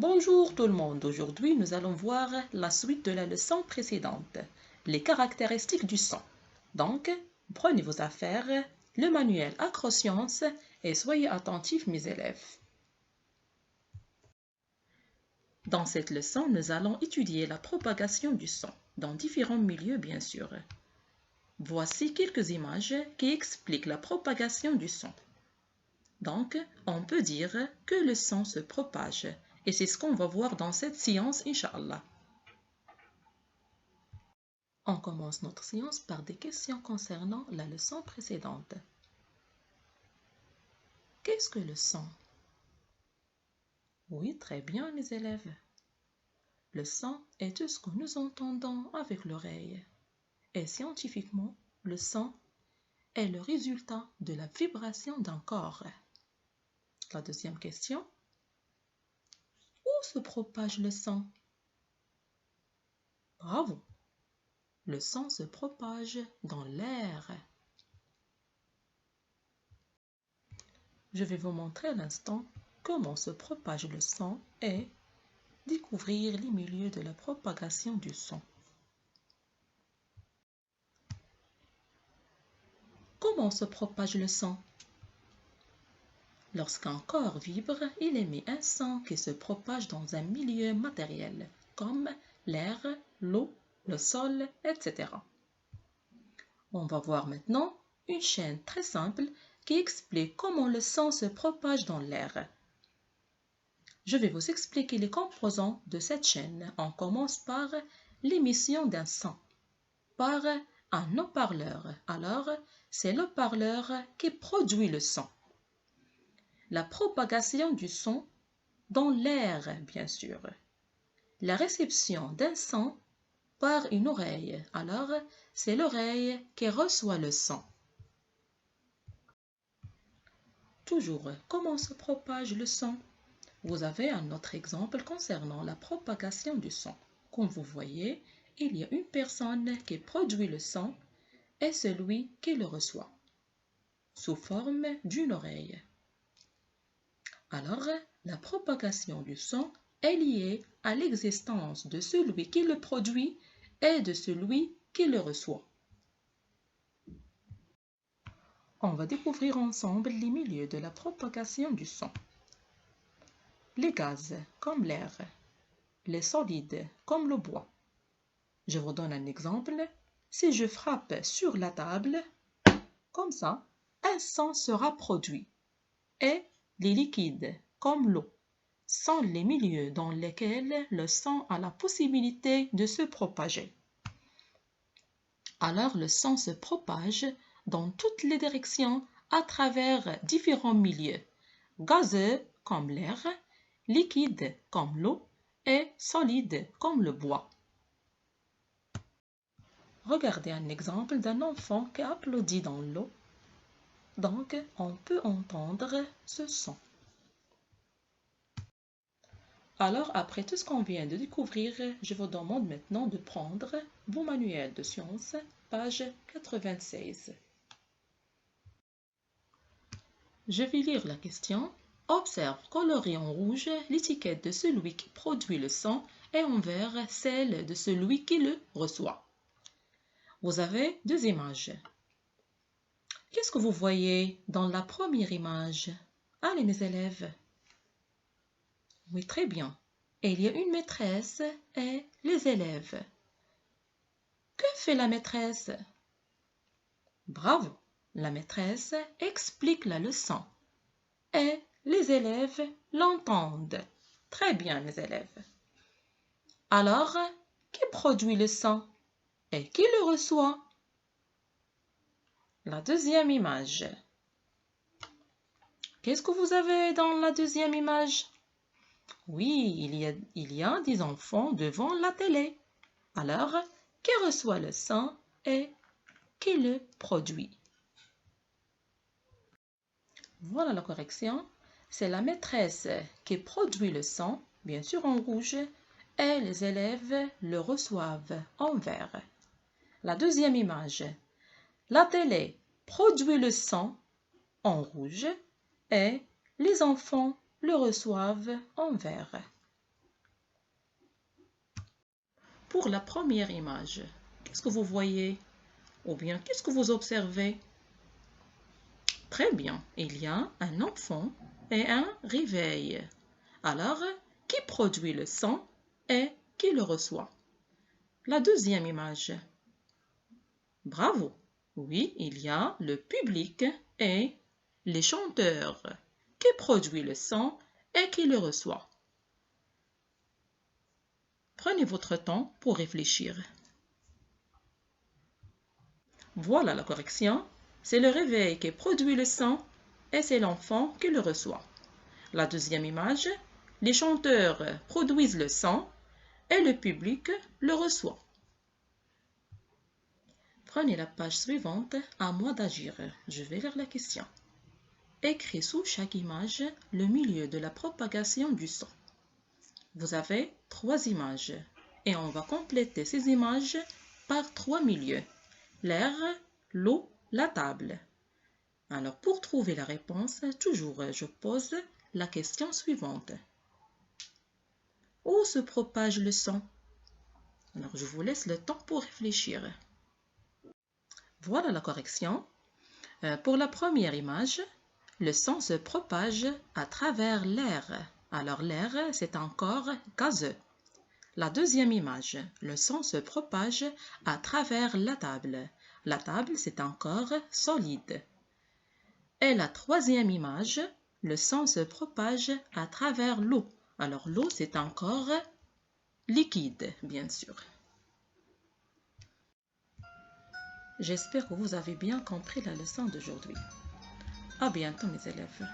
Bonjour tout le monde, aujourd'hui nous allons voir la suite de la leçon précédente, les caractéristiques du sang. Donc, prenez vos affaires, le manuel Acrosciences et soyez attentifs mes élèves. Dans cette leçon, nous allons étudier la propagation du sang, dans différents milieux bien sûr. Voici quelques images qui expliquent la propagation du sang. Donc, on peut dire que le sang se propage. Et c'est ce qu'on va voir dans cette séance, Inch'Allah. On commence notre séance par des questions concernant la leçon précédente. Qu'est-ce que le sang? Oui, très bien, mes élèves. Le sang est tout ce que nous entendons avec l'oreille. Et scientifiquement, le sang est le résultat de la vibration d'un corps. La deuxième question. Où se propage le sang? Bravo! Le sang se propage dans l'air. Je vais vous montrer à l'instant comment se propage le sang et découvrir les milieux de la propagation du sang. Comment se propage le sang? Lorsqu'un corps vibre, il émet un sang qui se propage dans un milieu matériel, comme l'air, l'eau, le sol, etc. On va voir maintenant une chaîne très simple qui explique comment le sang se propage dans l'air. Je vais vous expliquer les composants de cette chaîne. On commence par l'émission d'un son, par un haut-parleur. Alors, c'est l'haut-parleur qui produit le son. La propagation du son dans l'air, bien sûr. La réception d'un son par une oreille. Alors, c'est l'oreille qui reçoit le son. Toujours, comment se propage le son? Vous avez un autre exemple concernant la propagation du son. Comme vous voyez, il y a une personne qui produit le son et celui qui le reçoit, sous forme d'une oreille. Alors, la propagation du son est liée à l'existence de celui qui le produit et de celui qui le reçoit. On va découvrir ensemble les milieux de la propagation du son. Les gaz, comme l'air. Les solides, comme le bois. Je vous donne un exemple. Si je frappe sur la table, comme ça, un son sera produit. Et les liquides, comme l'eau, sont les milieux dans lesquels le son a la possibilité de se propager. Alors le son se propage dans toutes les directions à travers différents milieux, gazeux comme l'air, liquide comme l'eau et solide comme le bois. Regardez un exemple d'un enfant qui applaudit dans l'eau. Donc, on peut entendre ce son. Alors, après tout ce qu'on vient de découvrir, je vous demande maintenant de prendre vos manuels de sciences, page 96. Je vais lire la question. Observe colorée en rouge l'étiquette de celui qui produit le son et en vert celle de celui qui le reçoit. Vous avez deux images. Qu'est-ce que vous voyez dans la première image? Allez mes élèves. Oui, très bien. Il y a une maîtresse et les élèves. Que fait la maîtresse? Bravo! La maîtresse explique la leçon et les élèves l'entendent. Très bien, mes élèves. Alors, qui produit le son et qui le reçoit? La deuxième image. Qu'est-ce que vous avez dans la deuxième image? Oui, il y a des enfants devant la télé. Alors, qui reçoit le son et qui le produit? Voilà la correction. C'est la maîtresse qui produit le son, bien sûr en rouge, et les élèves le reçoivent en vert. La deuxième image. La télé produit le son en rouge et les enfants le reçoivent en vert. Pour la première image, qu'est-ce que vous voyez? Ou bien, qu'est-ce que vous observez? Très bien, il y a un enfant et un réveil. Alors, qui produit le son et qui le reçoit? La deuxième image. Bravo. Oui, il y a le public et les chanteurs. Qui produit le son et qui le reçoit? Prenez votre temps pour réfléchir. Voilà la correction. C'est le réveil qui produit le son et c'est l'enfant qui le reçoit. La deuxième image, les chanteurs produisent le son et le public le reçoit. Prenez la page suivante, à moi d'agir. Je vais lire la question. Écris sous chaque image le milieu de la propagation du son. Vous avez 3 images et on va compléter ces images par 3 milieux. L'air, l'eau, la table. Alors pour trouver la réponse, toujours je pose la question suivante. Où se propage le son? Alors je vous laisse le temps pour réfléchir. Voilà la correction. Pour la première image, le son se propage à travers l'air. Alors l'air, c'est encore gazeux. La deuxième image, le son se propage à travers la table. La table, c'est encore solide. Et la troisième image, le son se propage à travers l'eau. Alors l'eau, c'est encore liquide, bien sûr. J'espère que vous avez bien compris la leçon d'aujourd'hui. À bientôt mes élèves.